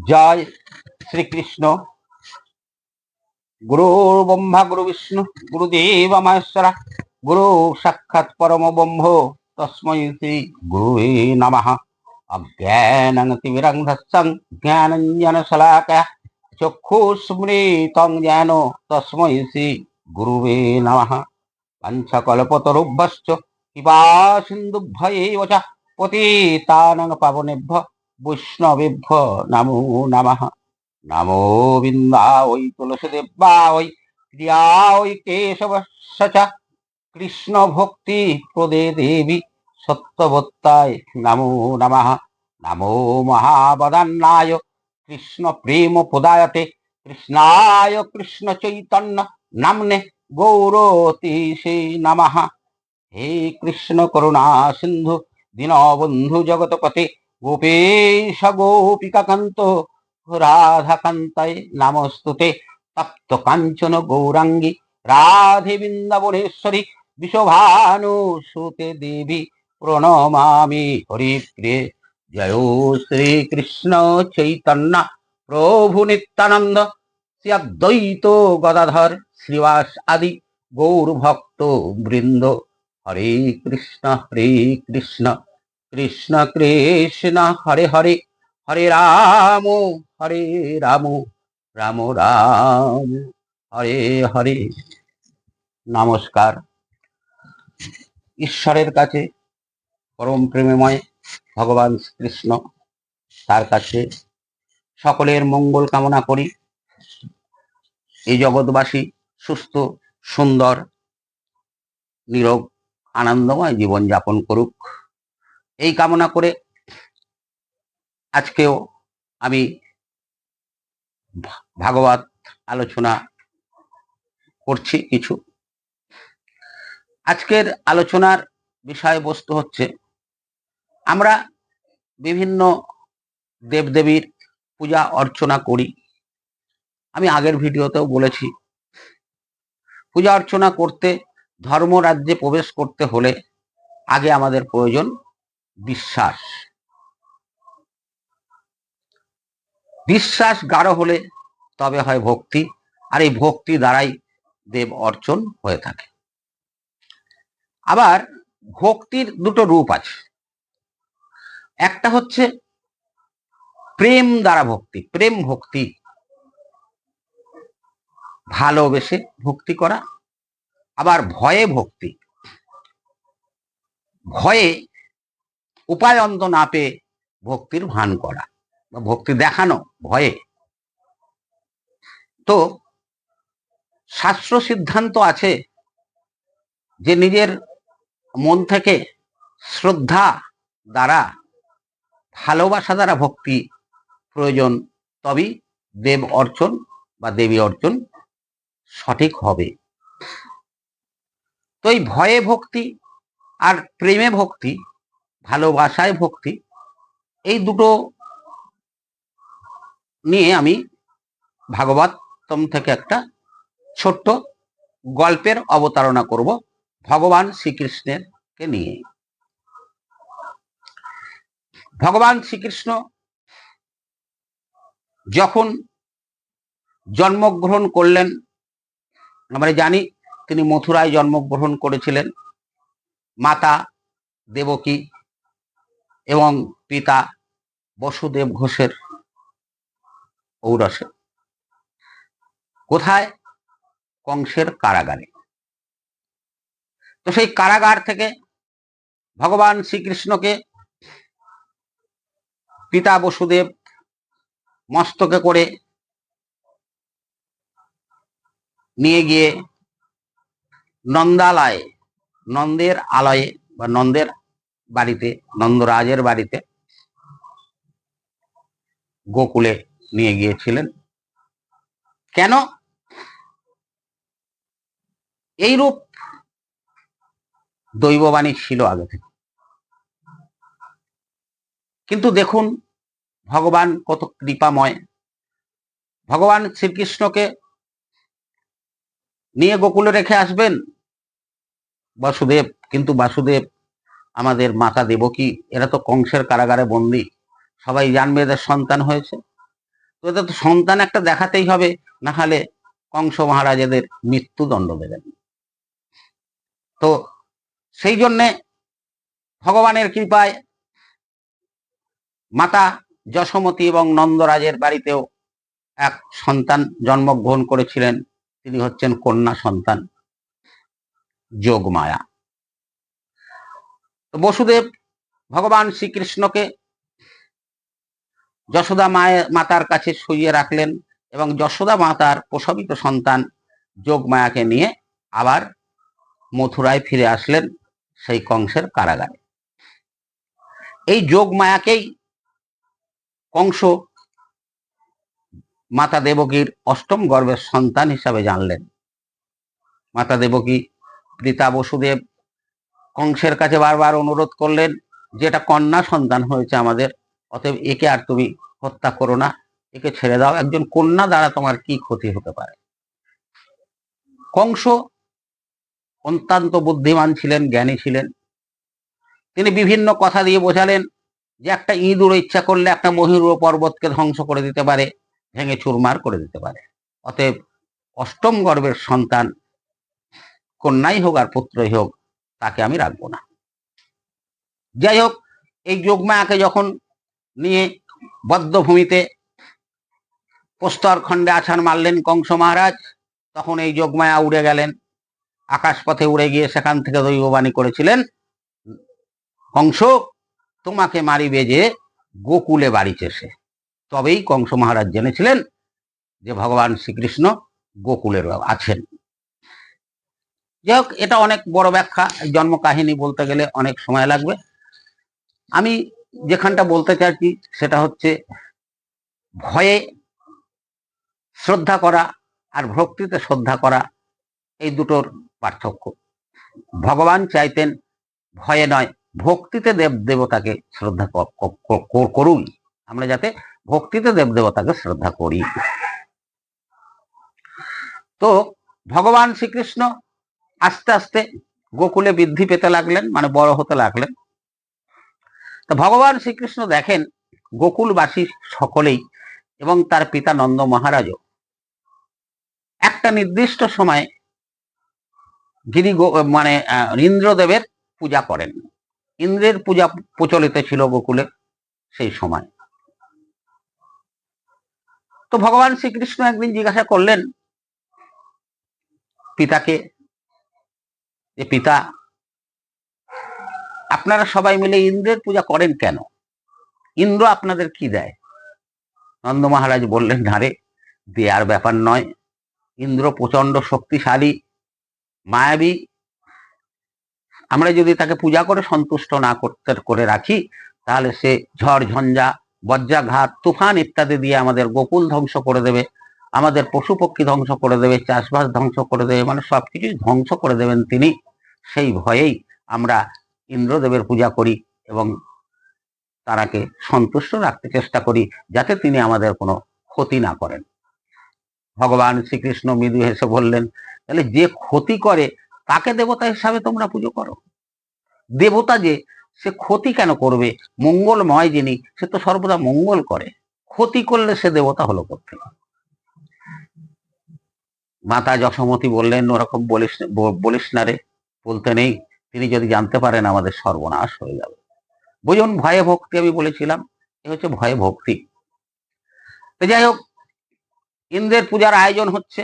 জয় শ্রীকৃষ্ণ। গুরু ব্রহ্মা গুরু বিষ্ণু গুরুদেব মহেশ্বর গুরু সাক্ষাৎ পরম ব্রহ্ম তস্मै শ্রী গুরুবে নমঃ। অজ্ঞানতিমিরন্ধস্যং জ্ঞানাঞ্জনশলাকয়া চক্ষুস্মৃतं জ্ঞান তস্मै শ্রী গুরুবে নমঃ। পঞ্চকল্পতরুভ্যশ্চ কৃপা সিন্ধুভ্য এব চ পতিতানাং পাবনেভ্যো বৈষ্ণবেভ্যো নমো নমঃ। নমো বিন্দায় তুলসীদেবায় প্রিয়ায় কেশবস্য চ কৃষ্ণ ভক্তি প্রদে দেবী সত্যবত্তায় নমো নমঃ। নমো মহাবদান্নায় কৃষ্ণ প্রেম প্রদায়তে কৃষ্ণায় কৃষ্ণ চৈতন্য নামনে গৌরতীশে নমঃ। হে কৃষ্ণ করুণা সিন্ধু দীনবন্ধু জগৎপতে গোপেশ গোপিকাকান্ত রাধাকান্তায় নমস্তুতে। তপ্ত কাঞ্চন গৌরাঙ্গী রাধে বৃন্দাবনেশ্বরী বিশ্বভানুসুতে দেবী প্রণমামি হরিপ্রিয়ে। জয় শ্রীকৃষ্ণ চৈতন্য প্রভু নিত্যানন্দ শ্রী অদ্বৈত গদাধর শ্রীবাস আদি গৌর ভক্ত বৃন্দ। হরে কৃষ্ণ কৃষ্ণ কৃষ্ণ হরে হরে হরে রাম রাম রাম হরে হরে। নমস্কার। ঈশ্বরের কাছে পরম প্রেমময় ভগবান শ্রীকৃষ্ণ, তার কাছে সকলের মঙ্গল কামনা করি। এই জগৎবাসী সুস্থ সুন্দর নীরব আনন্দময় জীবন যাপন করুক, এই কামনা করে আজকেও আমি ভাগবত আলোচনা করছি কিছু। আজকের আলোচনার বিষয়বস্তু হচ্ছে, আমরা বিভিন্ন দেবদেবীর পূজা অর্চনা করি। আমি আগের ভিডিওতেও বলেছি, পূজা অর্চনা করতে, ধর্ম রাজ্যে প্রবেশ করতে হলে আগে আমাদের প্রয়োজন বিশ্বাস। বিশ্বাস গাঢ় হলে তবে হয় ভক্তি, আর এই ভক্তি দ্বারাই দেব অর্চন হয়ে থাকে। আবার ভক্তির দুটো রূপ আছে। একটা হচ্ছে প্রেম দ্বারা ভক্তি, প্রেম ভক্তি, ভালোবেসে ভক্তি করা। আবার ভয়ে ভক্তি, ভয়ে উপায় অন্ত না পেয়ে ভক্তির ভান করা বা ভক্তি দেখানো ভয়ে। তো শাস্ত্র সিদ্ধান্ত আছে যে নিজের মন থেকে শ্রদ্ধা দ্বারা, ভালোবাসা দ্বারা ভক্তি প্রয়োজন, তবেই দেব অর্চন বা দেবী অর্চন সঠিক হবে। তো এই ভয়ে ভক্তি আর প্রেমে ভক্তি, ভালোবাসায় ভক্তি, এই দুটো নিয়ে আমি ভাগবতম থেকে একটা ছোট্ট গল্পের অবতারণা করব ভগবান শ্রীকৃষ্ণের কে নিয়ে। ভগবান শ্রীকৃষ্ণ যখন জন্মগ্রহণ করলেন, আমরা জানি তিনি মথুরায় জন্মগ্রহণ করেছিলেন, মাতা দেবকী এবং পিতা বসুদেব ঘোষের ঔরসে। কোথায়? কংসের কারাগারে। তো সেই কারাগার থেকে ভগবান শ্রীকৃষ্ণকে পিতা বসুদেব মস্তকে করে নিয়ে গিয়ে নন্দালয়ে, নন্দের আলয়ে বা নন্দের বাড়িতে, নন্দরাজের বাড়িতে, গোকুলে নিয়ে গিয়েছিলেন। কেন? এইরূপ দৈববাণী ছিল আগে থেকে। কিন্তু দেখুন ভগবান কত কৃপাময়। ভগবান শ্রীকৃষ্ণকে নিয়ে গোকুলে রেখে আসবেন বাসুদেব, কিন্তু বাসুদেব, আমাদের মাতা দেবকী, এরা তো কংসের কারাগারে বন্দী। সবাই জানবে এদের সন্তান হয়েছে, তো এদের তো সন্তান একটা দেখাতেই হবে, না হলে কংস মহারাজ এদের মৃত্যুদণ্ড দেবেন। তো সেই জন্যে ভগবানের কৃপায় মাতা যশোমতী এবং নন্দরাজের বাড়িতেও এক সন্তান জন্মগ্রহণ করেছিলেন। তিনি হচ্ছেন কন্যা সন্তান যোগমায়া। তো বসুদেব ভগবান শ্রীকৃষ্ণকে যশোদা মাতার কাছে শুইয়ে রাখলেন এবং যশোদা মাতার প্রসবিত সন্তান যোগমায়াকে নিয়ে আবার মথুরায় ফিরে আসলেন, সেই কংসের কারাগারে। এই যোগমায়াকেই কংস মাতা দেবকীর অষ্টম গর্ভের সন্তান হিসাবে জানলেন। মাতা দেবকী পিতা বসুদেব কংসের কাছে বারবার অনুরোধ করলেন যে এটা কন্যা সন্তান হয়েছে আমাদের, অতএব একে আর তুমি হত্যা করো না, একে ছেড়ে দাও, একজন কন্যা দ্বারা তোমার কি ক্ষতি হতে পারে। কংস অত্যন্ত বুদ্ধিমান ছিলেন, জ্ঞানী ছিলেন। তিনি বিভিন্ন কথা দিয়ে বোঝালেন যে একটা ইঁদুর ইচ্ছা করলে একটা মহিরু পর্বতকে ধ্বংস করে দিতে পারে, ভেঙে চুরমার করে দিতে পারে। অতএব অষ্টম গর্ভের সন্তান কন্যাই হোক আর পুত্রই হোক, তাকে আমি রাখবো না। যাই হোক, এই যোগমায়াকে যখন নিয়ে বদ্ধভূমিতে প্রস্তর খণ্ডে আছাড় মারলেন কংস মহারাজ, তখন এই যোগমায়া উড়ে গেলেন। আকাশপথে উড়ে গিয়ে সেখান থেকে দৈববাণী করেছিলেন, কংস তোমাকে মারিবে যে গোকুলে বাড়িছে সে। তবেই কংস মহারাজ জেনেছিলেন যে ভগবান শ্রীকৃষ্ণ গোকুলের আছেন। যাই হোক, এটা অনেক বড় ব্যাখ্যা, জন্ম কাহিনী বলতে গেলে অনেক সময় লাগবে। আমি যেখানটা বলতে চাইছি সেটা হচ্ছে ভয়ে শ্রদ্ধা করা আর ভক্তিতে শ্রদ্ধা করা, এই দুটোর পার্থক্য। ভগবান চাইতেন ভয়ে নয়, ভক্তিতে দেব দেবতাকে শ্রদ্ধা করুন, আমরা যাতে ভক্তিতে দেব দেবতাকে শ্রদ্ধা করি। তো ভগবান শ্রীকৃষ্ণ আস্তে আস্তে গোকুলে বৃদ্ধি পেতে লাগলেন, মানে বড় হতে লাগলেন। তো ভগবান শ্রীকৃষ্ণ দেখেন গোকুলবাসী সকলেই এবং তার পিতা নন্দ মহারাজও একটা নির্দিষ্ট সময় মানে ইন্দ্রদেবের পূজা করেন। ইন্দ্রের পূজা প্রচলিত ছিল গোকুলে সেই সময়। তো ভগবান শ্রীকৃষ্ণ একদিন জিজ্ঞাসা করলেন পিতাকে যে পিতা, আপনারা সবাই মিলে ইন্দ্রের পূজা করেন কেন? ইন্দ্র আপনাদের কি দেয়? নন্দ মহারাজ বললেন, না রে, দেয়ার ব্যাপার নয়, ইন্দ্র প্রচন্ড শক্তিশালী, মায়াবী। আমরা যদি তাকে পূজা করে সন্তুষ্ট না করতে করে রাখি, তাহলে সে ঝড় ঝঞ্ঝা, বজ্রাঘাত, তুফান ইত্যাদি দিয়ে আমাদের গোকুল ধ্বংস করে দেবে, আমাদের পশু পক্ষী ধ্বংস করে দেবে, চাষবাস ধ্বংস করে দেবে, মানে সবকিছুই ধ্বংস করে দেবেন তিনি। সেই ভয়েই আমরা ইন্দ্রদেবের পূজা করি এবং তারাকে সন্তুষ্ট রাখতে চেষ্টা করি, যাতে তিনি আমাদের কোনো ক্ষতি না করেন। ভগবান শ্রীকৃষ্ণ মৃদু হেসে বললেন, তাহলে যে ক্ষতি করে তাকে দেবতা হিসাবে তোমরা পুজো করো। দেবতা যে, সে ক্ষতি কেন করবে? মঙ্গলময় যিনি, সে তো সর্বদা মঙ্গল করে, ক্ষতি করলে সে দেবতা হলো করতে। মাতা যশোমতী বললেন, ওরকম বলিস না রে, বলতে নেই, তিনি যদি জানতে পারেন আমাদের সর্বনাশ হয়ে যাবে। বুঝুন, ভয়ে ভক্তি আমি বলেছিলাম, এ হচ্ছে ভয়ে ভক্তি। তো যাই হোক, ইন্দ্রের পূজার আয়োজন হচ্ছে।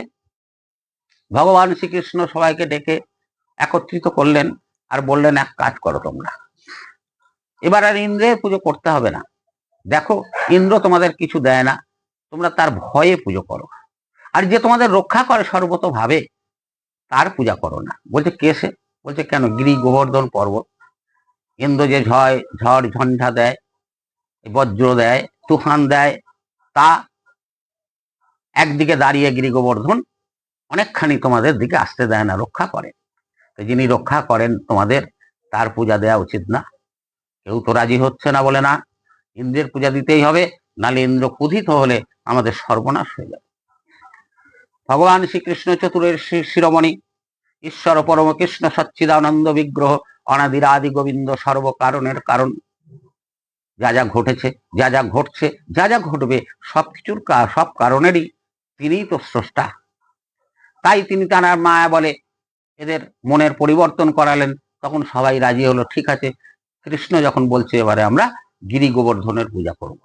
ভগবান শ্রীকৃষ্ণ সবাইকে ডেকে একত্রিত করলেন আর বললেন, এক কাজ করো তোমরা, এবার আর ইন্দ্রের পুজো করতে হবে না। দেখো, ইন্দ্র তোমাদের কিছু দেয় না, তোমরা তার ভয়ে পুজো করো, আর যে তোমাদের রক্ষা করে সর্বতভাবে তার পূজা করো না। বলছে, কে সে? বলছে, কেন, গিরি গোবর্ধন পর্বত। ইন্দ্র যে ঝড় ঝঞ্ঝা দেয়, বজ্র দেয়, তুফান দেয়, তা একদিকে দাঁড়িয়ে গিরি গোবর্ধন অনেকখানি তোমাদের দিকে আসতে দেয় না, রক্ষা করে। তো যিনি রক্ষা করেন তোমাদের, তার পূজা দেওয়া উচিত না? কেউ তো রাজি হচ্ছে না, বলে না, ইন্দ্রের পূজা দিতেই হবে, নালে ইন্দ্র ক্রোধিত হলে আমাদের সর্বনাশ হয়ে যাবে। ভগবান শ্রীকৃষ্ণ চতুরের শিরোমণি, ঈশ্বর পরম কৃষ্ণ সচ্চিদানন্দ বিগ্রহ, অনাদির আদি গোবিন্দ, সর্বকারণের কারণ, যা যা ঘটেছে, যা যা ঘটছে, যা যা ঘটবে, সবকিছুর সব কারণেরই তিনিই তো স্রষ্টা। তাই তিনি তার মায়া বলে এদের মনের পরিবর্তন করালেন। তখন সবাই রাজি হলো, ঠিক আছে। কৃষ্ণ যখন বলছে এবারে আমরা গিরি গোবর্ধনের পূজা করব,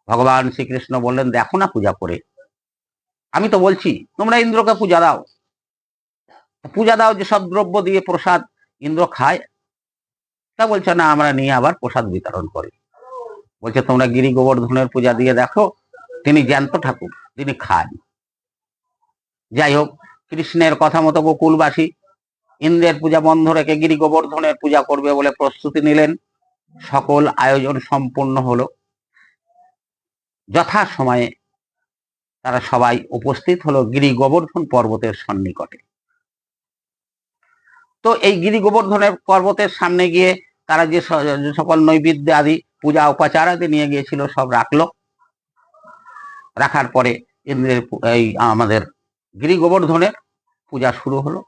ভগবান শ্রীকৃষ্ণ বললেন, দেখো না পূজা করে, আমি তো বলছি তোমরা ইন্দ্রকে পূজা দাও, পূজা দাও, যে সব দ্রব্য দিয়ে প্রসাদ ইন্দ্র খায়। তা বলছে না, আমরা নিয়ে আবার প্রসাদ বিতরণ করি। বলছে তোমরা গিরি গোবর্ধনের পূজা দিয়ে দেখো, তিনি জ্যান্ত ঠাকুর, তিনি খান। যাই হোক, কৃষ্ণের কথা মতো গোকুলবাসী ইন্দ্রের পূজা বন্ধ রেখে গিরি গোবর্ধনের পূজা করবে বলে প্রস্তুতি নিলেন। সকল আয়োজন সম্পূর্ণ হলো। যথা সময়ে তারা সবাই উপস্থিত হলো গিরি গোবর্ধন পর্বতের সন্নিকটে। তো এই গিরি গোবর্ধনের পর্বতের সামনে গিয়ে তারা যে সকল নৈবেদ্য আদি পূজা উপাচার আদি নিয়ে গিয়েছিল সব রাখলো। রাখার পরে ইন্দ্রের এই আমাদের গিরি গোবর্ধনের পূজা শুরু হলো।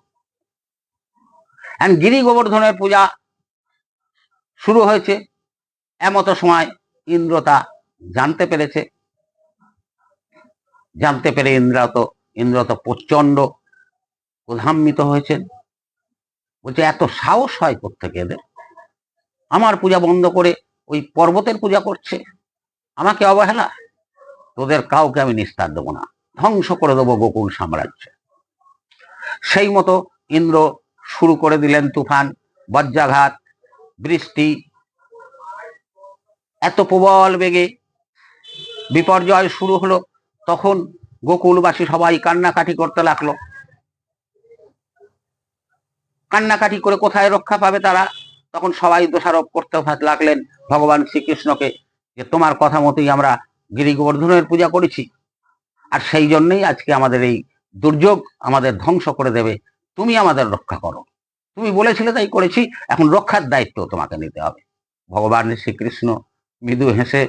গিরি গোবর্ধনের পূজা শুরু হয়েছে, এমতো সময় ইন্দ্র তা জানতে পেরেছে। জানতে পেরে ইন্দ্র তো প্রচন্ড ক্রোধান্বিত হয়েছেন। বলছে এত সাহস হয় কোত্থেকে এদের, আমার পূজা বন্ধ করে ওই পর্বতের পূজা করছে, আমাকে অবহেলা, তোদের কাউকে আমি নিস্তার দেবো না, ধ্বংস করে দেবো গোকুল সাম্রাজ্য। সেই মতো ইন্দ্র শুরু করে দিলেন তুফান, বজ্রাঘাত, বৃষ্টি, এত প্রবল বেগে বিপর্যয় শুরু হলো। তখন গোকুলবাসী সবাই কান্নাকাটি করতে লাগলো। কান্নাকাটি করে কোথায় রক্ষা পাবে তারা? তখন সবাই দোষারোপ করতে লাগলেন ভগবান শ্রীকৃষ্ণকে, যে তোমার কথা মতোই আমরা গিরি গোবর্ধনের পূজা করেছি, আর সেই জন্যই আজকে আমাদের এই দুর্যোগ আমাদের ধ্বংস করে দেবে, তুমি আমাদের রক্ষা করো, তুমি বলেছিলে তাই করেছি, এখন রক্ষার দায়িত্ব তোমাকে নিতে হবে। ভগবান শ্রীকৃষ্ণ মৃদু হেসে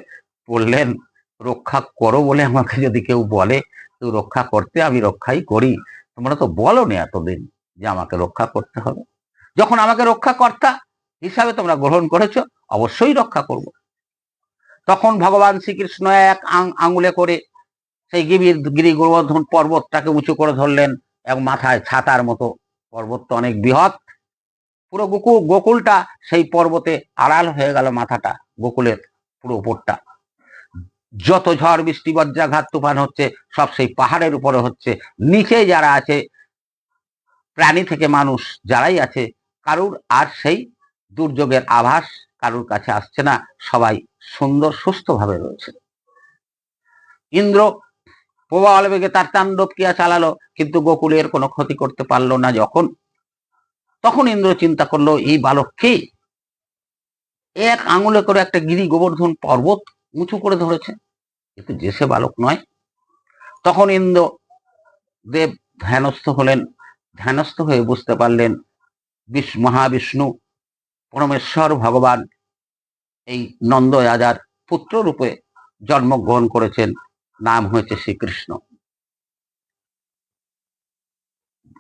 বললেন, রক্ষা করো বলে আমাকে যদি কেউ বলে তুই রক্ষা করতে, আমি রক্ষাই করি। তোমরা তো বলো নি এতদিন যে আমাকে রক্ষা করতে হবে, যখন আমাকে রক্ষাকর্তা হিসাবে তোমরা গ্রহণ করেছো, অবশ্যই রক্ষা করব। তখন ভগবান শ্রীকৃষ্ণ এক আঙুলে করে সেই গিরি গোবর্ধন পর্বতটাকে উঁচু করে ধরলেন, এবং মাথায় ছাতার মতো, পর্বতটা অনেক বৃহৎ, পুরো গোকুলটা সেই পর্বতে আড়াল হয়ে গেল, মাথাটা গোকুলের পুরো উপরটা। যত ঝড় বৃষ্টি বজ্রাঘাত তুফান হচ্ছে সব সেই পাহাড়ের উপরে হচ্ছে। নিচে যারা আছে, প্রাণী থেকে মানুষ যারাই আছে, কারুর আর সেই দুর্যোগের আভাস কারুর কাছে আসছে না, সবাই সুন্দর সুস্থভাবে রয়েছে। ইন্দ্র প্রবল বেগে তার তাণ্ডব ক্রিয়া চালালো, কিন্তু গোকুলের কোনো ক্ষতি করতে পারলো না। তখন ইন্দ্র চিন্তা করলো, এই বালক কে, এক আঙুলে করে একটা গিরি গোবর্ধন পর্বত উঁচু করে ধরেছে, কিন্তু যে সে বালক নয়। তখন ইন্দ্র দেব ধ্যানস্থ হলেন, ধ্যানস্থ হয়ে বুঝতে পারলেন মহাবিষ্ণু পরমেশ্বর ভগবান এই নন্দ রাজার পুত্র রূপে জন্মগ্রহণ করেছেন, নাম হয়েছে শ্রীকৃষ্ণ।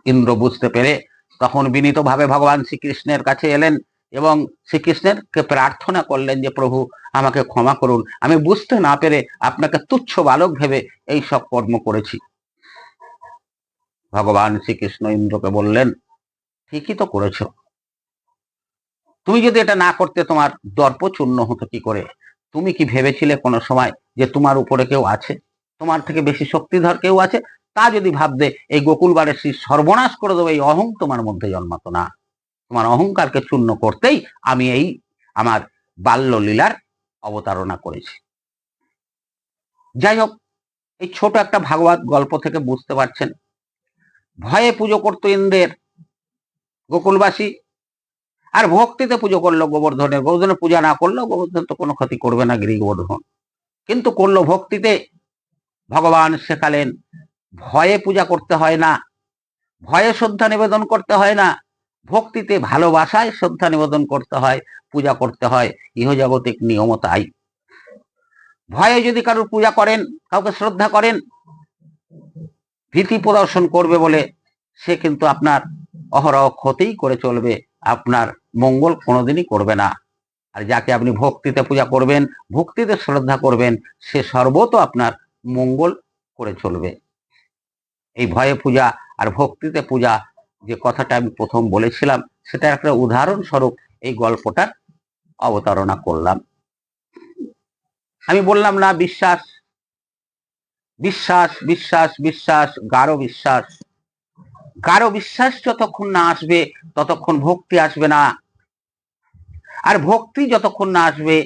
ইন্দ্র বুঝতে পেরে তখন বিনীতভাবে ভগবান শ্রীকৃষ্ণের কাছে এলেন এবং শ্রীকৃষ্ণেরকে প্রার্থনা করলেন যে প্রভু আমাকে ক্ষমা করুন, আমি বুঝতে না পেরে আপনাকে তুচ্ছ বালক ভেবে এই সব কর্ম করেছি। ভগবান শ্রীকৃষ্ণ ইন্দ্রকে বললেন, ঠিকই তো করেছ, তুমি যদি এটা না করতে তোমার দর্প চূর্ণ হতো কি করে? তুমি কি ভেবেছিলে কোনো সময় যে তোমার উপরে কেউ আছে, তোমার থেকে বেশি শক্তিধর কেউ আছে? তা যদি ভাবতে এই গোকুলবাসীর সর্বনাশ করে দেবো, এই অহং তোমার মধ্যে জন্মাতো না। তোমার অহংকারকে চূর্ণ করতেই আমি এই আমার বাল্য লীলার অবতারণা করেছি। যাই হোক, এই ছোট একটা ভাগবত গল্প থেকে বুঝতে পারছেন, ভয়ে পুজো করতো ইন্দ্রের গোকুলবাসী, আর ভক্তিতে পুজো করলো গোবর্ধনের। গোবর্ধনের পূজা না করলেও গোবর্ধন তো কোনো ক্ষতি করবে না, গিরি গোবর্ধন, কিন্তু করলো ভক্তিতে। ভগবান শেখালেন ভয়ে পূজা করতে হয় না, ভয়ে শ্রদ্ধা নিবেদন করতে হয় না, ভক্তিতে ভালোবাসায় শ্রদ্ধা নিবেদন করতে হয়, পূজা করতে হয়। ইহজাগতিক নিয়ম তাই। ভয়ে যদি কারোর পূজা করেন, কাউকে শ্রদ্ধা করেন, ভীতি প্রদর্শন করবে বলে সে কিন্তু আপনার অহরহ ক্ষতিই করে চলবে, আপনার মঙ্গল কোনোদিনই করবে না। আর যাকে আপনি ভক্তিতে পূজা করবেন, ভক্তিতে শ্রদ্ধা করবেন, সে সর্বত আপনার মঙ্গল করে চলবে। এই ভয়ে পূজা আর ভক্তিতে পূজা যে কথাটা আমি প্রথম বলেছিলাম, সেটা একটা উদাহরণস্বরূপ এই গল্পটার অবতারণা করলাম। আমি বললাম না বিশ্বাস বিশ্বাস বিশ্বাস বিশ্বাস, গাঢ় বিশ্বাস। গাঢ় বিশ্বাস যতক্ষণ না আসবে ততক্ষণ ভক্তি আসবে না। আর ভক্তি যতক্ষণ না আসবে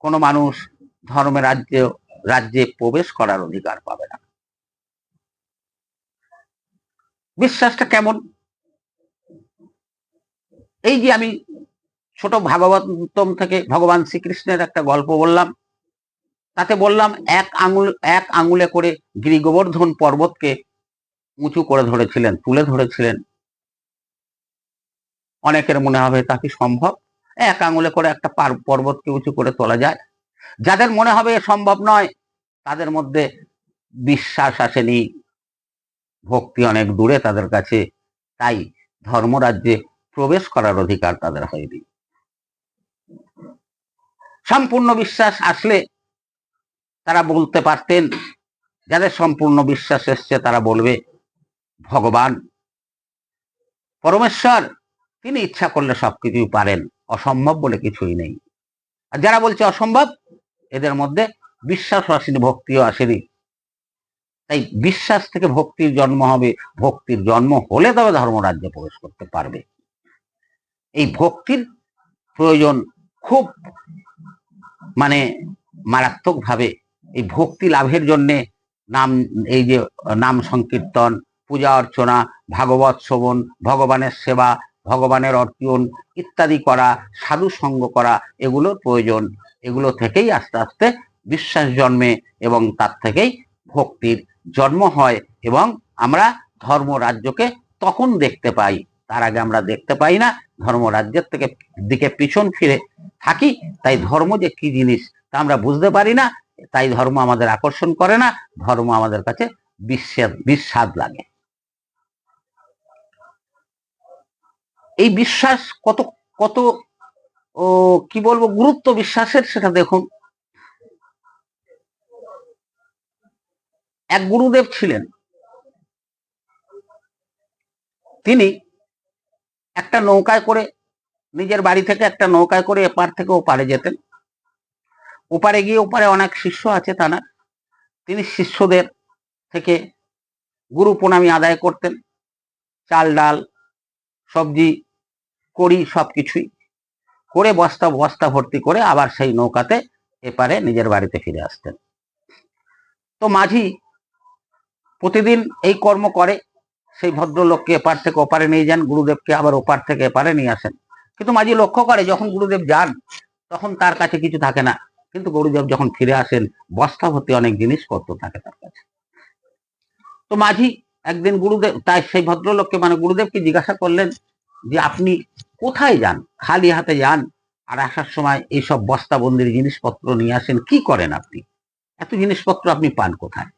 কোনো মানুষ ধর্মের রাজ্যে প্রবেশ করার অধিকার পাবে না। বিশ্বাসটা কেমন? এই যে আমি ছোট ভাগবতম থেকে ভগবান শ্রীকৃষ্ণের একটা গল্প বললাম, তাতে বললাম এক আঙুলে করে গিরি গোবর্ধন পর্বতকে উঁচু করে ধরেছিলেন, তুলে ধরেছিলেন। অনেকের মনে হবে তা কি সম্ভব? এক আঙুলে করে একটা পর্বতকে উঁচু করে তোলা যায়? যাদের মনে হবে সম্ভব নয়, তাদের মধ্যে বিশ্বাস আসেনি, ভক্তি অনেক দূরে তাদের কাছে, তাই ধর্মরাজ্যে প্রবেশ করার অধিকার তাদের হয়নি। সম্পূর্ণ বিশ্বাস আসলে তারা বলতে পারতেন, যাদের সম্পূর্ণ বিশ্বাস এসছে তারা বলবে ভগবান পরমেশ্বর, তিনি ইচ্ছা করলে সবকিছুই পারেন, অসম্ভব বলে কিছুই নেই। আর যারা বলছে অসম্ভব, এদের মধ্যে বিশ্বাস আসেনি, ভক্তিও আসেনি। তাই বিশ্বাস থেকে ভক্তির জন্ম হবে, ভক্তির জন্ম হলে তবে ধর্মরাজ্যে প্রবেশ করতে পারবে। এই ভক্তির প্রয়োজন খুব মানে মারাত্মক ভাবে। এই ভক্তি লাভের জন্য এই যে নাম সংকীর্তন, পূজা অর্চনা, ভাগবত শ্রবণ, ভগবানের সেবা, ভগবানের অর্পণ ইত্যাদি করা, সাধু সঙ্গ করা, এগুলোর প্রয়োজন। এগুলো থেকেই আস্তে আস্তে বিশ্বাস জন্মে এবং তার থেকেই ভক্তির জন্ম হয় এবং আমরা ধর্মরাজ্যকে তখন দেখতে পাই। তার আগে আমরা দেখতে পাই না, ধর্মরাজ্যের দিকে পিছন ফিরে থাকি। তাই ধর্ম যে কি জিনিস তা আমরা বুঝতে পারি না, তাই ধর্ম আমাদের আকর্ষণ করে না, ধর্ম আমাদের কাছে বিস্বাদ লাগে। এই বিশ্বাস কত কত কি বলবো গুরুত্ব বিশ্বাসের, সেটা দেখুন। এক গুরুদেব ছিলেন, তিনি একটা নৌকায় করে, নিজের বাড়ি থেকে একটা নৌকায় করে এপার থেকে ওপারে যেতেন। ওপারে গিয়ে ওপারে অনেক শিষ্য আছে তার, তিনি শিষ্যদের থেকে গুরু প্রণামী আদায় করতেন, চাল ডাল সবজি করি সবকিছুই করে বস্তা বস্তা ভর্তি করে আবার সেই নৌকাতে এপারে নিজের বাড়িতে ফিরে আসতেন। তো মাঝি প্রতিদিন এই কর্ম করে, সেই ভদ্রলোককে এপার থেকে ওপারে নিয়ে যান, গুরুদেবকে আবার ওপার থেকে এপারে নিয়ে আসেন। কিন্তু মাঝি লক্ষ্য করে যখন গুরুদেব যান তখন তার কাছে কিছু থাকে না, কিন্তু গুরুদেব যখন ফিরে আসেন বস্তা ভর্তি অনেক জিনিসপত্র থাকে তার কাছে। তো মাঝি একদিন গুরুদেব, তাই সেই ভদ্রলোককে মানে গুরুদেবকে জিজ্ঞাসা করলেন যে আপনি কোথায় যান, খালি হাতে যান আর আসার সময় এইসব বস্তাবন্দির জিনিসপত্র নিয়ে আসেন, কি করেন আপনি, এত জিনিসপত্র আপনি পান কোথায়?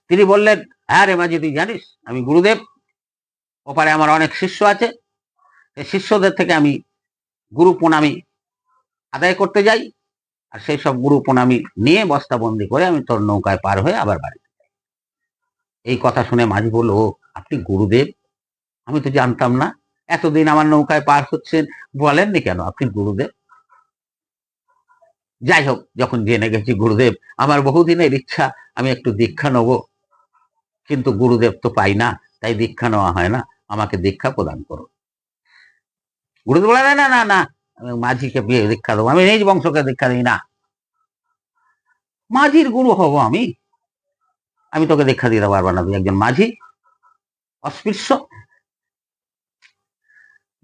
তিনি বললেন, হ্যাঁ রে মাঝি, তুই জানিস আমি গুরুদেব, ওপারে আমার অনেক শিষ্য আছে, এই শিষ্যদের থেকে আমি গুরু প্রণামী আদায় করতে যাই, আর সেই সব গুরু প্রণামী নিয়ে বস্তাবন্দি করে আমি তোর নৌকায় পার হয়ে আবার বাড়িতে যাই। এই কথা শুনে মাঝি বলল, ও আপনি গুরুদেব? আমি তো জানতাম না, এতদিন আমার নৌকায় পার হচ্ছেন, বলেননি কেন আপনি গুরুদেব? যাই হোক, যখন জেনে গেছি গুরুদেব, আমার বহুদিনের ইচ্ছা আমি একটু দীক্ষা নেব, কিন্তু গুরুদেব তো পাই না, তাই দীক্ষা নেওয়া হয় না, আমাকে দীক্ষা প্রদান করো। গুরুদেব বলে, না না না, মাঝিকে বিয়ে দীক্ষা দেবো, আমি নিজ বংশকে দীক্ষা দিই না, মাঝির গুরু হব আমি, আমি তোকে দীক্ষা দিতে পারবো না, তুই একজন মাঝি, অস্পৃশ্য।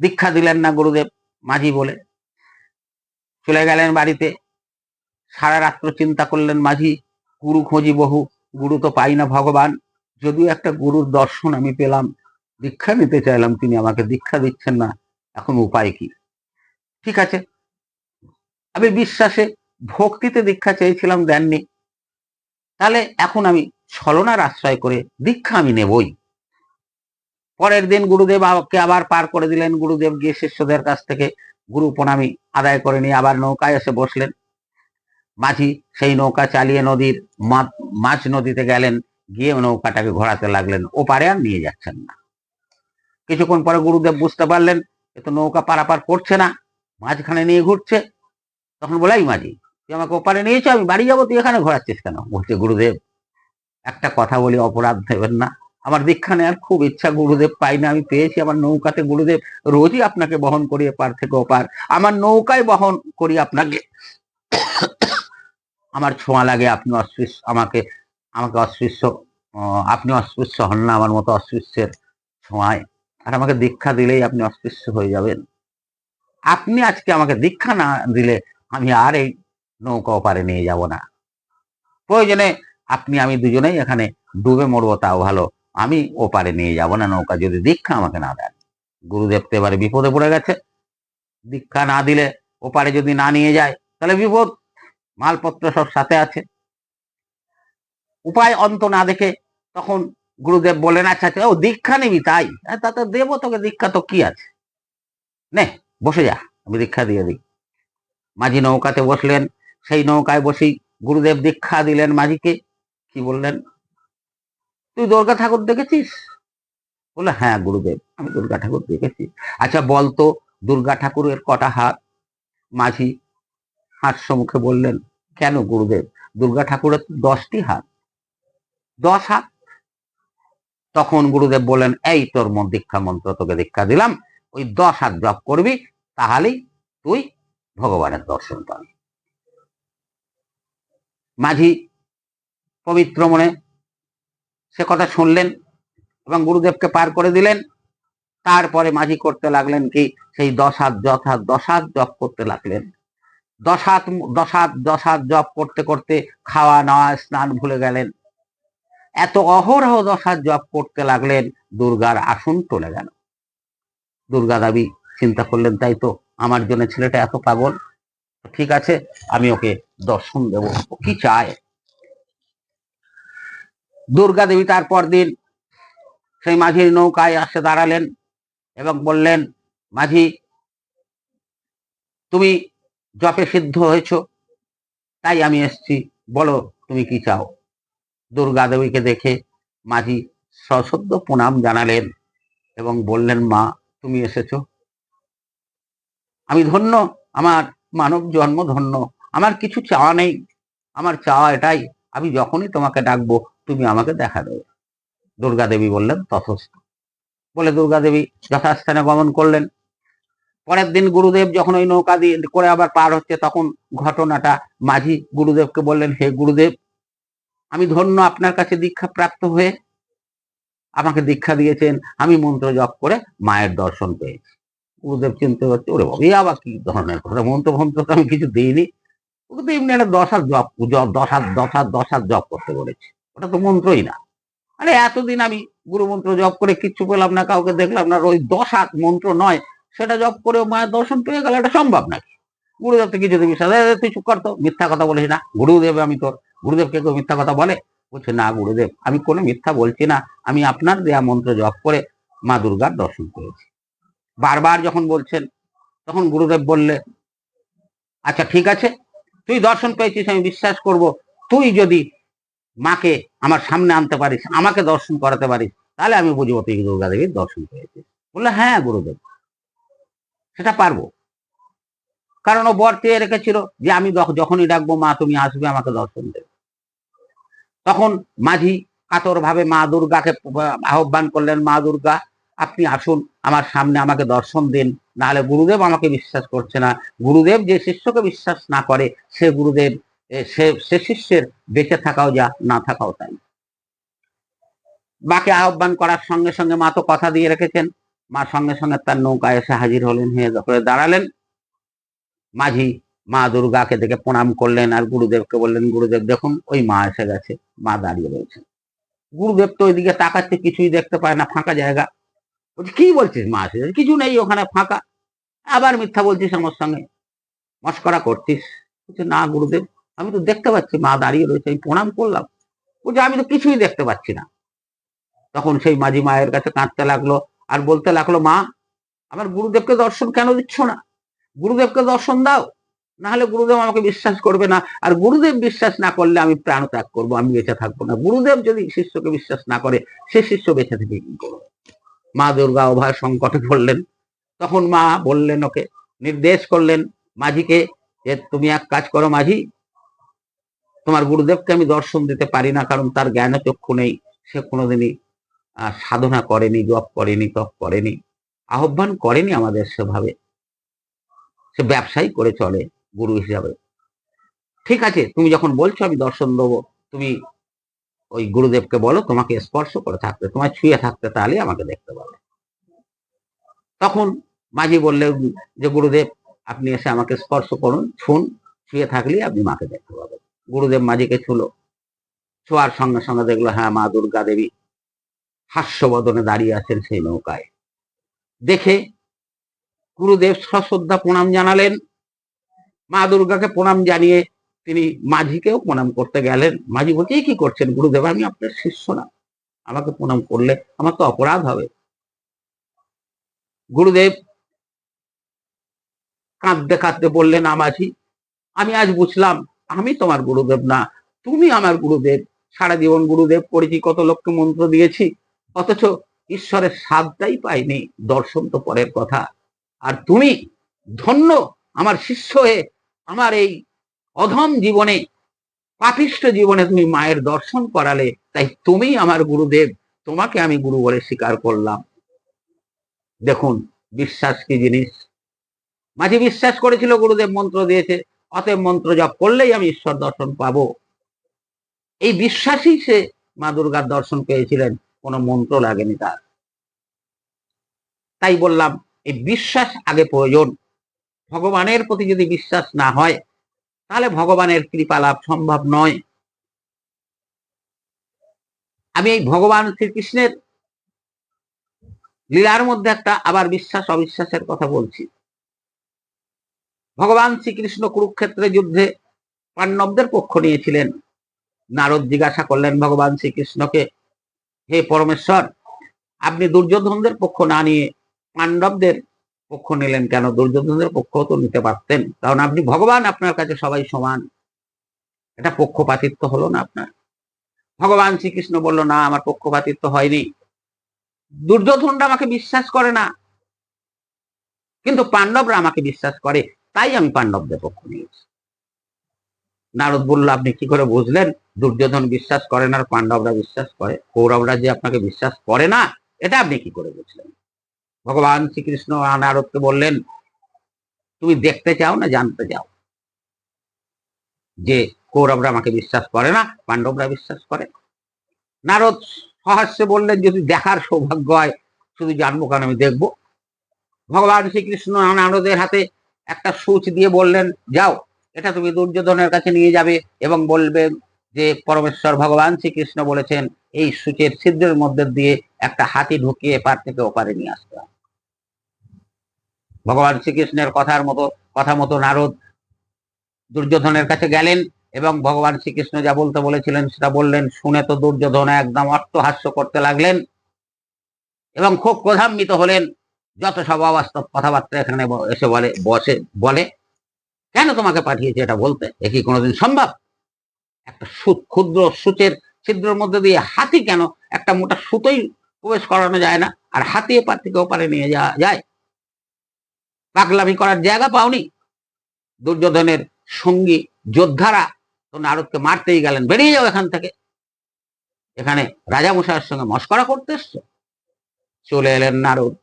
দীক্ষা দিলেন না গুরুদেব, মাঝি বলে চলে গেলেন বাড়িতে। সারা রাত্র চিন্তা করলেন মাঝি, গুরু খুঁজি বহু, গুরু তো পাই না ভগবান, যদিও একটা গুরুর দর্শন আমি পেলাম, দীক্ষা নিতে চাইলাম, তিনি আমাকে দীক্ষা দিচ্ছেন না, এখন উপায় কি? ঠিক আছে, আমি বিশ্বাসে ভক্তিতে দীক্ষা চেয়েছিলাম, দেননি, তাহলে এখন আমি ছলনার আশ্রয় করে দীক্ষা আমি নেবই। পরের দিন গুরুদেব কে আবার পার করে দিলেন। গুরুদেব গিয়ে শিষ্যদের কাছ থেকে গুরু প্রণামী আদায় করে নিয়ে আবার নৌকায় এসে বসলেন। মাঝি সেই নৌকা চালিয়ে নদীর মাঝ নদীতে গেলেন, গিয়ে নৌকাটাকে ঘোরাতে লাগলেন, ওপারে আর নিয়ে যাচ্ছেন না। কিছুক্ষণ পরে গুরুদেব বুঝতে পারলেন এ তো নৌকা পারাপার করছে না, মাঝখানে নিয়ে ঘুরছে। তখন বলাই মাঝি, তুই আমাকে ওপারে নিয়েছো, আমি বাড়ি যাবো, তুই এখানে ঘোরাচ্ছিস কেন? বলছে, গুরুদেব একটা কথা বলি, অপরাধ দেবেন না, আমার দীক্ষা নেওয়ার খুব ইচ্ছা, গুরুদেব পাই না, আমি পেয়েছি আমার নৌকাতে, গুরুদেব রোজই আপনাকে বহন করি এপার থেকে ওপার, আমার নৌকায় বহন করি আপনাকে, আমার ছোঁয়া লাগে, আপনি অস্পৃশ্য, আমাকে অস্পৃশ্য, আপনি অস্পৃশ্য হন না আমার মতো অস্পৃশ্যের ছোঁয়ায়, আর আমাকে দীক্ষা দিলেই আপনি অস্পৃশ্য হয়ে যাবেন। আপনি আজকে আমাকে দীক্ষা না দিলে আমি আর এই নৌকা ওপারে নিয়ে যাব না, প্রয়োজনে আপনি আমি দুজনেই এখানে ডুবে মরবো, তাও ভালো, আমি ওপারে নিয়ে যাব না নৌকা, যদি দীক্ষা আমাকে না দেন। গুরুদেব তো এবারে বিপদে পড়ে গেছে, দীক্ষা না দিলে ওপারে যদি না নিয়ে যায় তাহলে বিপদ, মালপত্র সব সাথে আছে। উপায় অন্ত না দেখে তখন গুরুদেব বলেন, আচ্ছা আচ্ছা, ও দীক্ষা নিবি তাই, তাতে দেবো তোকে দীক্ষা, তো কি আছে, নে বসে যা, আমি দীক্ষা দিয়ে দিই। মাঝি নৌকাতে বসলেন, সেই নৌকায় বসেই গুরুদেব দীক্ষা দিলেন মাঝিকে। কি বললেন, তুই দুর্গা ঠাকুর দেখেছিস? বললো, হ্যাঁ গুরুদেব, আমি দুর্গা ঠাকুর দেখেছি। আচ্ছা বলতো, দুর্গা ঠাকুরের কটা হাত? মাঝি হাস্য মুখে বললেন, কেন গুরুদেব, দুর্গা ঠাকুরের 10টি হাত। 10 হাত? তখন গুরুদেব বললেন, এই তোর দীক্ষা মন্ত্র, তোকে দীক্ষা দিলাম, ওই 10 হাত জপ করবি, তাহলেই তুই ভগবানের দর্শন পাবি। মাঝি পবিত্র মনে সে কথা শুনলেন এবং গুরুদেবকে পার করে দিলেন। তারপরে মাঝি করতে লাগলেন কি, সেই 10 হাত 10 হাত জপ করতে লাগলেন। 10 হাত জপ করতে করতে খাওয়া নাওয়া স্নান ভুলে গেলেন। এত অহরহ 10 হাত জপ করতে লাগলেন, দুর্গার আসন চলে গেল। দুর্গা দেবী চিন্তা করলেন, তাই তো, আমার জন্য ছেলেটা এত পাগল, ঠিক আছে আমি ওকে দর্শন দেব, ও কি চায়। দুর্গা দেবী তারপর দিন সেই মাঝির নৌকায় আসে দাঁড়ালেন এবং বললেন, মাঝি তুমি জপে সিদ্ধ হয়েছ, তাই আমি এসছি, বলো তুমি কি চাও। দুর্গা দেবীকে দেখে মাঝি সশ্রদ্ধ প্রণাম জানালেন এবং বললেন, মা তুমি এসেছো, আমি ধন্য, আমার মানব জন্ম ধন্য, আমার কিছু চাওয়া নেই, আমার চাওয়া এটাই, আমি যখনই তোমাকে ডাকবো তুমি আমাকে দেখা দেবে। দুর্গা দেবী বললেন, তথস্থ। বলে দুর্গা দেবী যথাস্থানে গমন করলেন। পরের দিন গুরুদেব যখন ওই নৌকা দিয়ে করে আবার পার হচ্ছে, তখন ঘটনাটা মাঝি গুরুদেবকে বললেন, হে গুরুদেব, আমি ধন্য আপনার কাছে দীক্ষা প্রাপ্ত হয়ে, আমাকে দীক্ষা দিয়েছেন, আমি মন্ত্র জপ করে মায়ের দর্শন পেয়েছি। গুরুদেব চিন্তা করছে, ওরে বাবা, এই আবার কি ধরনের কথা, মন্ত্র তো আমি কিছু দিইনি, ওকে তো এমনি একটা 10 হাত জপ, 10 হাত জপ করতে বলেছি, ওটা তো মন্ত্রই না। আরে এতদিন আমি গুরু মন্ত্র জপ করে কিচ্ছু পেলাম না, কাউকে দেখলাম না, ওই 10 হাত মন্ত্র নয় সেটা জপ করে মায়ের দর্শন পেয়ে গেল, এটা সম্ভব নাকি? গুরুদেব তো কিছু বিশ্বাস, তুই চুপ করতো, মিথ্যা কথা বলিস না। গুরুদেব আমি তোর, গুরুদেবকে কেউ মিথ্যা কথা বলে? বলছে, না গুরুদেব, আমি কোনো মিথ্যা বলছি না, আমি আপনার দেয়া মন্ত্র জপ করে মা দুর্গার দর্শন করেছি। বারবার যখন বলছেন তখন গুরুদেব বললে, আচ্ছা ঠিক আছে, তুই দর্শন পেয়েছিস আমি বিশ্বাস করব, তুই যদি মাকে আমার সামনে আনতে পারিস, আমাকে দর্শন করাতে পারিস, তাহলে আমি বুঝবো তুই দুর্গা দেবীর দর্শন পেয়েছিস। বললে, হ্যাঁ গুরুদেব, সেটা পারবো, কারণ ও বর চেয়ে রেখেছিল যে আমি যখনই ডাকবো মা তুমি আসবে আমাকে দর্শন দেবে। তখন মাঝি কাতর ভাবে মা দুর্গাকে আহ্বান করলেন, মা দুর্গা আপনি আসুন আমার সামনে, আমাকে দর্শন দিন, নাহলে গুরুদেব আমাকে বিশ্বাস করছে না। গুরুদেব যে শিষ্যকে বিশ্বাস না করে সে গুরুদেব, সে শিষ্যের বেঁচে থাকাও যা, না থাকাও তাই। মাকে আহ্বান করার সঙ্গে সঙ্গে মা তো কথা দিয়ে রেখেছেন, মা সঙ্গে সঙ্গে তার নৌকায় এসে হাজির হলেন, হয়ে দাঁড়ালেন। মাঝি মা দুর্গাকে দেখে প্রণাম করলেন আর গুরুদেবকে বললেন, গুরুদেব দেখুন ওই মা এসে গেছে, মা দাঁড়িয়ে রয়েছে। গুরুদেব তো ওইদিকে তাকাচ্ছে, কিছুই দেখতে পায় না, ফাঁকা জায়গা। বলছে, কি বলছিস মা এসে? কিছু নেই ওখানে, ফাঁকা, আবার মিথ্যা বলছিস আমার সঙ্গে, মস্করা করছিস। বলছে, না গুরুদেব, আমি তো দেখতে পাচ্ছি মা দাঁড়িয়ে রয়েছে, আমি প্রণাম করলাম। বলছে, আমি তো কিছুই দেখতে পাচ্ছি না। তখন সেই মাঝি মায়ের কাছে কাঁদতে লাগলো আর বলতে লাগলো, মা আমার গুরুদেবকে দর্শন কেন দিচ্ছ না? গুরুদেবকে দর্শন দাও, না হলে গুরুদেব আমাকে বিশ্বাস করবে না, আর গুরুদেব বিশ্বাস না করলে আমি প্রাণ ত্যাগ করবো, আমি বেঁচে থাকবো না। গুরুদেব যদি শিষ্যকে বিশ্বাস না করে, সে শিষ্য বেঁচে থেকে কি করবে? মা দুর্গা উভয় সংকটে পড়লেন। তখন মা বললেন, ওকে নির্দেশ করলেন মাঝিকে, যে তুমি এক কাজ করো মাঝি, তোমার গুরুদেবকে আমি দর্শন দিতে পারি না, কারণ তার জ্ঞান চক্ষু নেই, সে কোনোদিনই সাধনা করেনি, জপ করেনি, তপ করেনি, আহ্বান করেনি আমাদের সেভাবে, সে ব্যবসায়ী করে চলে গুরু হিসাবে। ঠিক আছে, তুমি যখন বলছো আমি দর্শন দেবো, তুমি ওই গুরুদেবকে বলো তোমাকে স্পর্শ করে থাকতে, তোমায় ছুঁয়ে থাকতে, তাহলে আমাকে দেখতে পাবে। তখন মাঝি বললেন যে গুরুদেব আপনি এসে আমাকে স্পর্শ করুন, ছুন, ছুঁয়ে থাকলে আপনি মাকে দেখতে পাবেন। গুরুদেব মাঝিকে ছুলো, ছোঁয়ার সঙ্গে সঙ্গে দেখলো হ্যাঁ মা দুর্গা দেবী হাস্যবদনে দাঁড়িয়ে আছেন সেই নৌকায়। দেখে গুরুদেব সশ্রদ্ধা প্রণাম জানালেন। মা দুর্গাকে প্রণাম জানিয়ে তিনি মাঝিকেও প্রণাম করতে গেলেন। মাঝি বলছে কি করছেন গুরুদেব, আমি আপনার শিষ্য না, আমাকে প্রণাম করলে আমার তো অপরাধ হবে। গুরুদেব কাঁদতে কাঁদতে বললেন, মাঝি আমি আজ বুঝলাম আমি তোমার গুরুদেব না, তুমি আমার গুরুদেব। সারা জীবন গুরুদেব করেছি, কত লোককে মন্ত্র দিয়েছি, অথচ ঈশ্বরের স্বাদটাই পাইনি, দর্শন তো পরের কথা। আর তুমি ধন্য আমার শিষ্য হয়ে আমার এই অধম জীবনে, পাপিষ্ঠ জীবনে তুমি মায়ের দর্শন করালে, তাই তুমি আমার গুরুদেব, তোমাকে আমি গুরু বলে স্বীকার করলাম। দেখুন বিশ্বাস কি জিনিস। মাঝি বিশ্বাস করেছিল গুরুদেব মন্ত্র দিয়েছে, অতএব মন্ত্র জপ করলেই আমি ঈশ্বর দর্শন পাবো, এই বিশ্বাসই সে মা দুর্গার দর্শন পেয়েছিলেন, কোনো মন্ত্র লাগেনি তার। তাই বললাম এই বিশ্বাস আগে প্রয়োজন। ভগবানের প্রতি যদি বিশ্বাস না হয়, তাহলে ভগবানের কৃপা লাভ সম্ভব নয়। আমি এই ভগবান শ্রীকৃষ্ণের লীলার মধ্যে একটা আবার বিশ্বাস অবিশ্বাসের কথা বলছি। ভগবান শ্রীকৃষ্ণ কুরুক্ষেত্রের যুদ্ধে পাণ্ডবদের পক্ষ নিয়েছিলেন। নারদ জিজ্ঞাসা করলেন ভগবান শ্রীকৃষ্ণকে, হে পরমেশ্বর, আপনি দুর্যোধনদের পক্ষ না নিয়ে পাণ্ডবদের পক্ষ নিলেন কেন? দুর্যোধনদের পক্ষ তো নিতে পারতেন, কারণ আপনি ভগবান, আপনার কাছে সবাই সমান, এটা পক্ষপাতিত্ব হলো না আপনার? ভগবান শ্রীকৃষ্ণ বলল, না আমার পক্ষপাতিত্ব হয়নি, দুর্যোধনরা আমাকে বিশ্বাস করে না, কিন্তু পাণ্ডবরা আমাকে বিশ্বাস করে, তাই আমি পাণ্ডবদের পক্ষ নিয়েছি। নারদ বলল, আপনি কি করে বুঝলেন দুর্যোধন বিশ্বাস করেন আর পাণ্ডবরা বিশ্বাস করে? কৌরবরা যে আপনাকে বিশ্বাস করে না, এটা আপনি কি করে বুঝলেন? ভগবান শ্রীকৃষ্ণ নারদকে বললেন, তুমি দেখতে চাও না জানতে চাও যে কৌরবরা আমাকে বিশ্বাস করে না, পাণ্ডবরা বিশ্বাস করে? নারদ সহাস্যে বললেন, যদি দেখার সৌভাগ্য হয়, শুধু জানবো কেন, আমি দেখবো। ভগবান শ্রীকৃষ্ণ নারদের হাতে একটা সূচ দিয়ে বললেন, যাও এটা তুমি দুর্যোধনের কাছে নিয়ে যাবে এবং বলবে যে পরমেশ্বর ভগবান শ্রীকৃষ্ণ বলেছেন এই সূচের ছিদ্রের মধ্যে দিয়ে একটা হাতি ঢুকিয়ে এপার থেকে ওপারে নিয়ে আসতে হবে। ভগবান শ্রীকৃষ্ণের কথা মতো নারদ দুর্যোধনের কাছে গেলেন এবং ভগবান শ্রীকৃষ্ণ যা বলতে বলেছিলেন সেটা বললেন। শুনে তো দুর্যোধন একদম অট্টহাস্য করতে লাগলেন এবং খুব ক্রোধান্বিত হলেন। যত সব অবাস্তব কথাবার্তা এখানে এসে বলে, কেন তোমাকে পাঠিয়েছে এটা বলতে? এ কি কোনোদিন সম্ভব? একটা ক্ষুদ্র সূচের ছিদ্রের মধ্যে দিয়ে হাতি কেন? একটা মোটা সুতোই প্রবেশ করানো যায় না, আর হাতি এপার থেকে ওপারে নিয়ে যাওয়া যায়? পাগলামি করার জায়গা পাওনি? দুর্যোধনের সঙ্গী যোদ্ধারা তো নারদকে মারতেই গেলেন, বেরিয়ে যাও এখান থেকে, এখানে রাজামশাইয়ের সঙ্গে মস্করা করতে এসছো। চলে এলেন নারদ,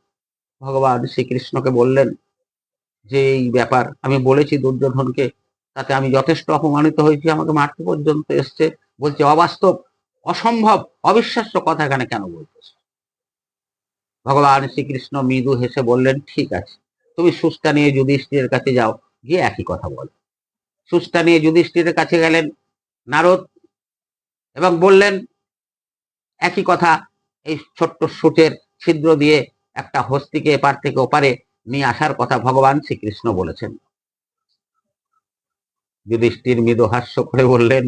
ভগবান শ্রীকৃষ্ণকে বললেন যে এই ব্যাপার আমি বলেছি দুর্যোধনকে, তাতে আমি যথেষ্ট অপমানিত হয়েছি, আমাকে মারতে পর্যন্ত এসছে, বলছে অবাস্তব, অসম্ভব, অবিশ্বাস্য কথা এখানে কেন বলতেছ? ভগবান শ্রীকৃষ্ণ মৃদু হেসে বললেন, ঠিক আছে, তুমি সুষ্টা নিয়ে যুধিষ্ঠিরের কাছে যাও, গিয়ে একই কথা বলো। সুষ্টা নিয়ে যুধিষ্ঠিরের কাছে গেলেন নারদ এবং বললেন একই কথা, এই ছোট্ট সূচের ছিদ্র দিয়ে একটা হস্তিকে এপার থেকে ওপারে নিয়ে আসার কথা ভগবান শ্রীকৃষ্ণ বলেছেন। যুধিষ্ঠির মৃদু হাস্য করে বললেন,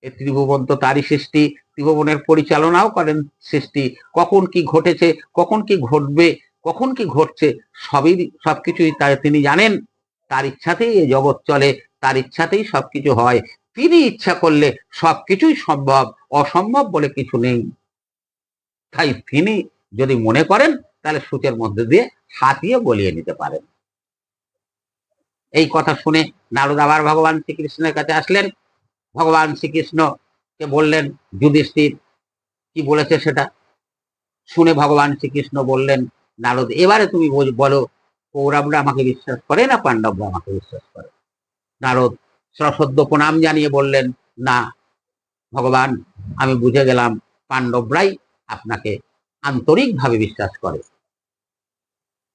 এই ত্রিভুবন তো তারই সৃষ্টি, ত্রিভুবনের পরিচালনাও করেন সৃষ্টি, কখন কি ঘটেছে, কখন কি ঘটবে, কখন কি ঘটছে, সবকিছুই তিনি জানেন। তার ইচ্ছাতেই এই জগৎ চলে, তার ইচ্ছাতেই সবকিছু হয়। তিনি ইচ্ছা করলে সবকিছুই সম্ভব, অসম্ভব বলে কিছু নেই। তাই তিনি যদি মনে করেন তাহলে সূচের মধ্যে দিয়ে হাতিয়ে গলিয়ে নিতে পারেন। এই কথা শুনে নারদ আবার ভগবান শ্রীকৃষ্ণের কাছে আসলেন। ভগবান শ্রীকৃষ্ণকে বললেন যুধিষ্ঠির কি বলেছে সেটা শুনে ভগবান শ্রীকৃষ্ণ বললেন, নারদ এবারে তুমি বলো, কৌরবরা আমাকে বিশ্বাস করে না পাণ্ডবরা আমাকে বিশ্বাস করে? নারদ সশ্রদ্ধ প্রণাম জানিয়ে বললেন, না ভগবান, আমি বুঝে গেলাম পাণ্ডবরাই আপনাকে আন্তরিকভাবে বিশ্বাস করে।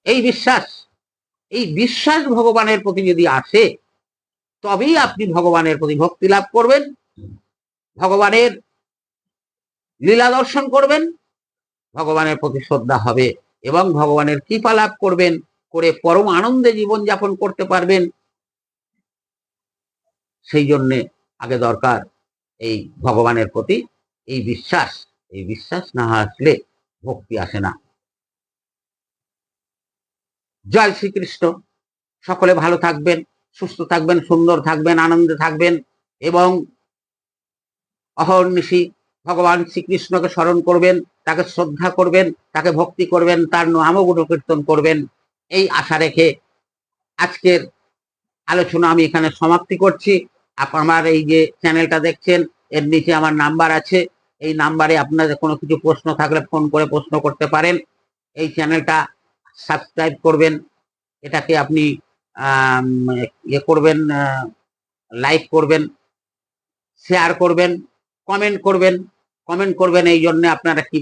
এই বিশ্বাস ভগবানের প্রতি যদি আসে তবেই আপনি ভগবানের প্রতি ভক্তি লাভ করবেন, ভগবানের লীলা দর্শন করবেন, ভগবানের প্রতি শ্রদ্ধা হবে এবং ভগবানের কৃপা লাভ করবেন, করে পরম আনন্দে জীবন যাপন করতে পারবেন। সেই জন্যে আগে দরকার এই ভগবানের প্রতি এই বিশ্বাস না আসলে ভক্তি আসে না। জয় শ্রীকৃষ্ণ। সকলে ভালো থাকবেন, সুস্থ থাকবেন, সুন্দর থাকবেন, আনন্দে থাকবেন এবং অহর্নিশি ভগবান শ্রীকৃষ্ণকে স্মরণ করবেন, তাকে শ্রদ্ধা করবেন, তাকে ভক্তি করবেন, তার নাম গুণকীর্তন করবেন। এই আশা রেখে আজকের আলোচনা আমি এখানে সমাপ্তি করছি। আমার এই যে চ্যানেলটা দেখছেন এর নিচে আমার নাম্বার আছে, এই নাম্বারে আপনাদের কোনো কিছু প্রশ্ন থাকলে ফোন করে প্রশ্ন করতে পারেন। এই চ্যানেলটা সাবস্ক্রাইব করবেন, এটাকে আপনি ইয়ে করবেন, লাইক করবেন, শেয়ার করবেন, কমেন্ট করবেন। এই জন্য আপনারা কি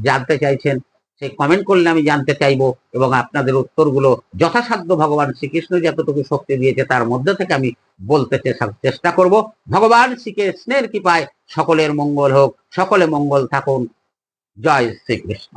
জানতে চাইছেন সেই কমেন্ট করলে আমি জানতে চাইবো এবং আপনাদের উত্তরগুলো যথাসাধ্য ভগবান শ্রীকৃষ্ণ যতটুকু শক্তি দিয়েছে তার মধ্যে থেকে আমি বলতে চেষ্টা করব। ভগবান শ্রীকৃষ্ণের কৃপায় সকলের মঙ্গল হোক, সকলে মঙ্গল থাকুন। জয় শ্রীকৃষ্ণ।